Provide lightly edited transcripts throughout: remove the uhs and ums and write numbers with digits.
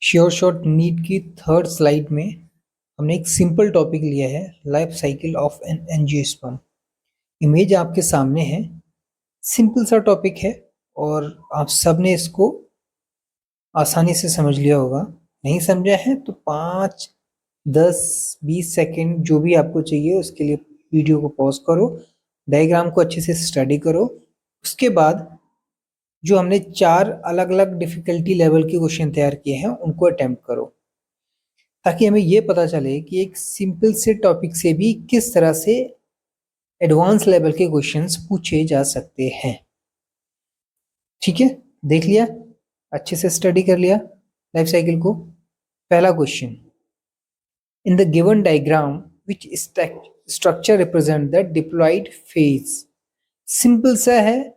Sure shot NEET की third slide में हमने एक सिंपल टॉपिक लिया है, life cycle of an angiosperm. Image आपके सामने है, सिंपल सा टॉपिक है और आप सब ने इसको आसानी से समझ लिया होगा। नहीं समझा है तो 5, 10, 20 सेकंड जो भी आपको चाहिए उसके लिए वीडियो को पॉज करो, डायग्राम को अच्छे से स्टडी करो। उसके बाद जो हमने 4 अलग अलग डिफिकल्टी लेवल के क्वेश्चन तैयार किए हैं उनको अटेम्प्ट करो, ताकि हमें ये पता चले कि एक सिंपल से टॉपिक से भी किस तरह से एडवांस लेवल के क्वेश्चंस पूछे जा सकते हैं। ठीक है, देख लिया, अच्छे से स्टडी कर लिया लाइफ साइकिल को। पहला question, in the given diagram which structure represent the diploid phase. Simple सा है,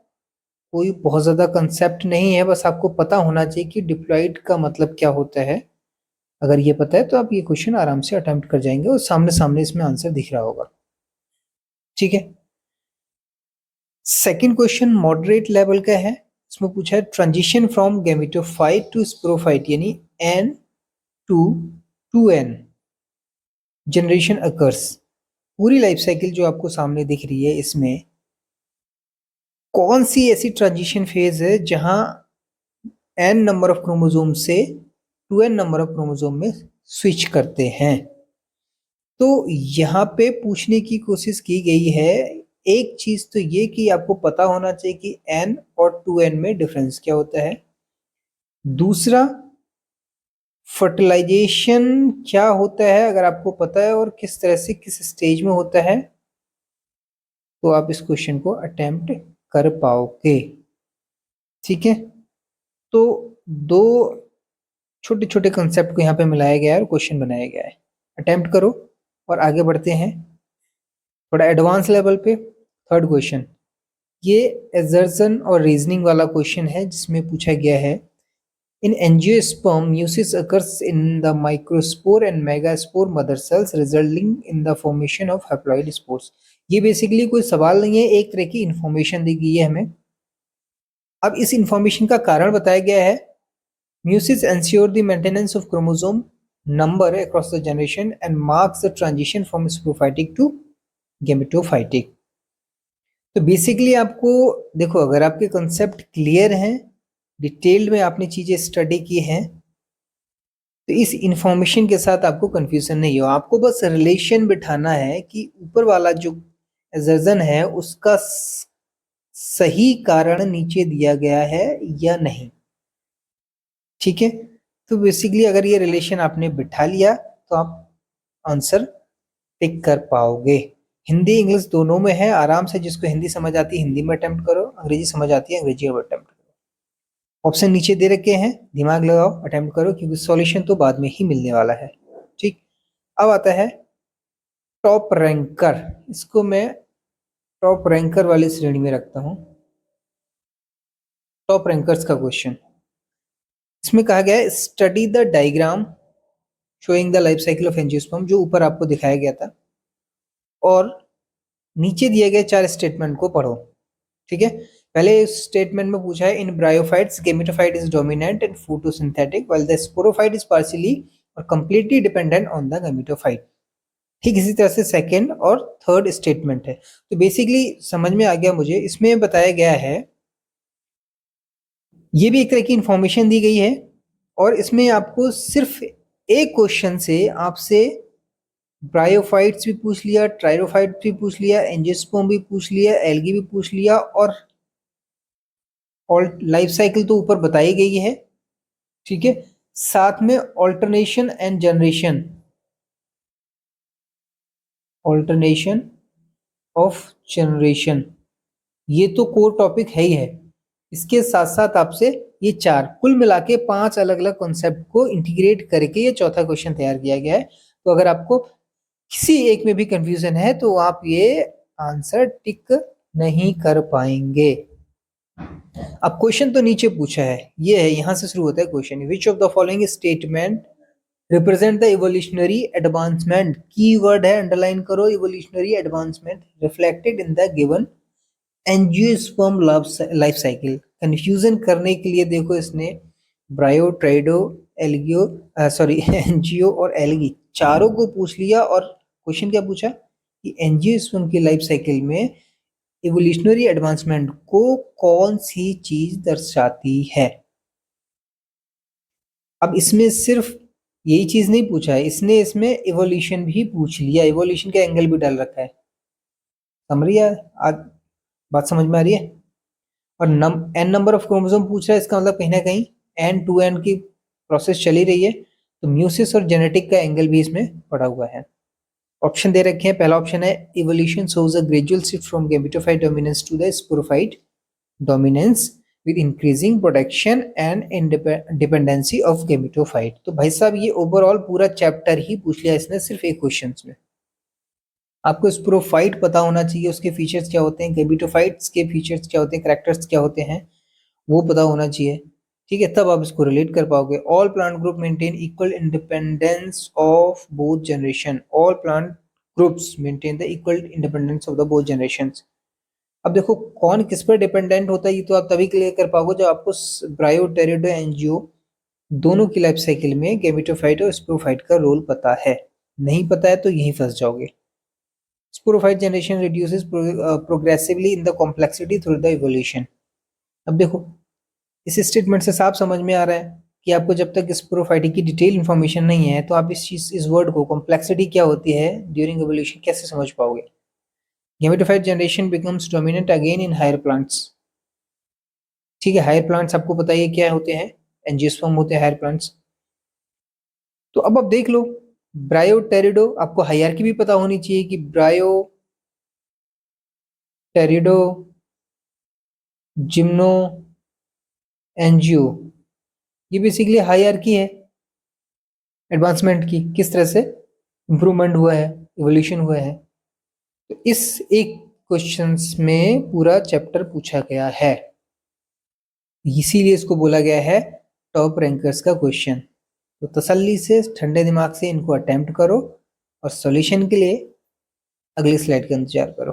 कोई बहुत ज्यादा कंसेप्ट नहीं है, बस आपको पता होना चाहिए कि डिप्लॉयड का मतलब क्या होता है। अगर ये पता है तो आप ये क्वेश्चन आराम से अटेम्प्ट कर जाएंगे और सामने सामने इसमें आंसर दिख रहा होगा। ठीक है, सेकंड क्वेश्चन मॉडरेट लेवल का है। इसमें पूछा है transition from gametophyte to sporophyte यानी N to 2N generation occurs. पूरी लाइफ साइकिल जो आपको सामने दिख रही है, इसमें कौन सी ऐसी ट्रांजिशन फेज है जहां N नंबर ऑफ क्रोमोसोम से 2N नंबर ऑफ क्रोमोसोम में स्विच करते हैं। तो यहाँ पे पूछने की कोशिश की गई है, एक चीज तो ये कि आपको पता होना चाहिए कि N और 2N में डिफरेंस क्या होता है। दूसरा, फर्टिलाइजेशन क्या होता है अगर आपको पता है और किस तरह से किस स्टेज में होता है, तो आप इस क्वेश्चन को अटेम्प्ट कर पाओगे। ठीक है, तो दो छोटे छोटे कंसेप्ट को यहाँ पे मिलाया गया है और क्वेश्चन बनाया गया है। अटेम्प्ट करो और आगे बढ़ते हैं थोड़ा एडवांस लेवल पे। थर्ड क्वेश्चन, ये एजर्सन और रीजनिंग वाला क्वेश्चन है, जिसमें पूछा गया है इन angiosperm meiosis occurs in the microspore and megaspore mother cells resulting in the formation of haploid spores. ये बेसिकली कोई सवाल नहीं है, एक तरह की इंफॉर्मेशन दी गई है हमें। अब इस इंफॉर्मेशन का कारण बताया गया है, meiosis ensure the maintenance of chromosome number across the generation and marks the transition from sporophytic to gametophytic. तो बेसिकली आपको देखो, अगर आपके कंसेप्ट क्लियर हैं, डिटेल्ड में आपने चीजें स्टडी की हैं, तो इस इंफॉर्मेशन के साथ आपको कंफ्यूजन नहीं हो। आपको बस रिलेशन बिठाना है कि ऊपर वाला जो एजर्जन है उसका सही कारण नीचे दिया गया है या नहीं। ठीक है, तो बेसिकली अगर ये रिलेशन आपने बिठा लिया तो आप आंसर टिक कर पाओगे। हिंदी इंग्लिश दोनों में है, आराम से जिसको हिंदी समझ आती है हिंदी में अटेम्प्ट करो, अंग्रेजी समझ आती है अंग्रेजी में अटेम्प्ट करो। ऑप्शन नीचे दे रखे हैं, दिमाग लगाओ, अटेम्प्ट करो, क्योंकि सॉल्यूशन तो बाद में ही मिलने वाला है। ठीक, अब आता है टॉप रैंकर। इसको मैं टॉप रैंकर वाली श्रेणी में रखता हूं। टॉप रैंकर्स का क्वेश्चन, इसमें कहा गया है study the diagram showing the life cycle of angiosperm, जो ऊपर आपको दिखाया गया था, और नीचे दिए गए 4 स्टेटमेंट को पढ़ो। ठीक है, पहले स्टेटमेंट में पूछा है in bryophytes gametophyte is dominant and photosynthetic while the sporophyte is partially और completely dependent on the gametophyte. ठीक इसी तरह से सेकंड और थर्ड स्टेटमेंट है। तो बेसिकली समझ में आ गया मुझे। इसमें बताया गया है, ये भी एक तरह की इंफॉर्मेशन दी गई है, और इसमें आपको सिर्फ एक क्वेश्चन से आपसे ब्रायोफाइट्स भी पूछ लिया, ट्राइरोफाइट्स भी पूछ लिया, एंजियोस्पर्म भी पूछ लिया, एल्गी भी पूछ लिया, और लाइफ साइकिल तो ऊपर बताई गई है। ठीक है, साथ में alternation and generation, alternation of generation, ये तो कोर टॉपिक है ही है। इसके साथ साथ आपसे ये 4 कुल मिला के 5 अलग अलग कॉन्सेप्ट को इंटीग्रेट करके ये चौथा क्वेश्चन तैयार किया गया है। तो अगर आपको किसी एक में भी कंफ्यूजन है तो आप ये आंसर टिक नहीं कर पाएंगे। अब क्वेश्चन तो नीचे पूछा है, ये है, यहां से शुरू होता है question, which of the following statement represent the evolutionary advancement. Keyword है, अंडरलाइन करो, evolutionary advancement reflected in the given angiosperm life cycle. Confusion करने के लिए देखो, इसने ब्रायो, ट्राइडो, एल्गियो एनजीओ और एल्गी चारों को पूछ लिया, और क्वेश्चन क्या पूछा कि एंजियोस्पर्म की लाइफ साइकिल में इवोल्यूशनरी एडवांसमेंट को कौन सी चीज दर्शाती है। अब इसमें सिर्फ यही चीज नहीं पूछा है, इसने इसमें इवोल्यूशन भी पूछ लिया, इवोल्यूशन का एंगल भी डाल रखा है। समझ रही है आज बात, समझ में आ रही है। और एन नंबर ऑफ क्रोमोसोम पूछ रहा है, इसका मतलब कहीं ना कहीं एन टू एन की प्रोसेस चली रही है, तो म्यूसिस और जेनेटिक का एंगल भी इसमें पड़ा हुआ है। ऑप्शन दे रखे हैं, पहला ऑप्शन है evolution shows a gradual shift from gametophyte dominance to the sporophyte dominance with increasing protection and dependency of gametophyte. तो भाई साहब ये ओवरऑल पूरा चैप्टर ही पूछ लिया इसने सिर्फ एक क्वेश्चन में। आपको स्पोरोफाइट पता होना चाहिए, उसके फीचर्स क्या होते हैं, गैमेटोफाइट्स के फीचर्स क्या होते हैं, कैरेक्टर्स क्या होते हैं, वो पता होना चाहिए। ठीक है, तब आप इसको रिलेट कर पाओगे। All plant group maintain equal independence of both generation, all plant groups maintain the equal independence of the both generations. अब देखो कौन किस पर डिपेंडेंट होता है, ये तो आप तभी क्लियर कर पाओगे जब आपको ब्रायो टेरिडो एंजियो दोनों की लाइफ साइकिल में गैमेटोफाइट और स्पोरोफाइट का रोल पता है। नहीं पता है तो यहीं फंस जाओगे। Sporophyte generation reduces progressively in the complexity through the evolution. अब देखो इस स्टेटमेंट से साफ समझ में आ रहा है कि आपको जब तक स्पोरोफाइट की डिटेल इन्फॉर्मेशन नहीं है तो आप इस वर्ड को कॉम्प्लेक्सिटी क्या होती है ड्यूरिंग इवोल्यूशन कैसे समझ पाओगे। Gametophyte generation becomes dominant again in higher plants. ठीक है, हायर प्लांट्स आपको पता ही है क्या होते हैं, एंजियोस्पर्म होते हैं हायर प्लांट्स। तो अब आप देख लो ब्रायो टेरिडो, आपको हायरार्की भी पता होनी चाहिए कि ब्रायो टेरिडो जिम्नो एंजियो, ये बेसिकली हायरार्की है एडवांसमेंट की, किस तरह से इंप्रूवमेंट हुआ है, इवोल्यूशन हुआ है। तो इस एक क्वेश्चंस में पूरा चैप्टर पूछा गया है, इसीलिए इसको बोला गया है टॉप रैंकर्स का क्वेश्चन। तो तसल्ली से ठंडे दिमाग से इनको अटेम्प्ट करो और सॉल्यूशन के लिए अगली स्लाइड का इंतजार करो।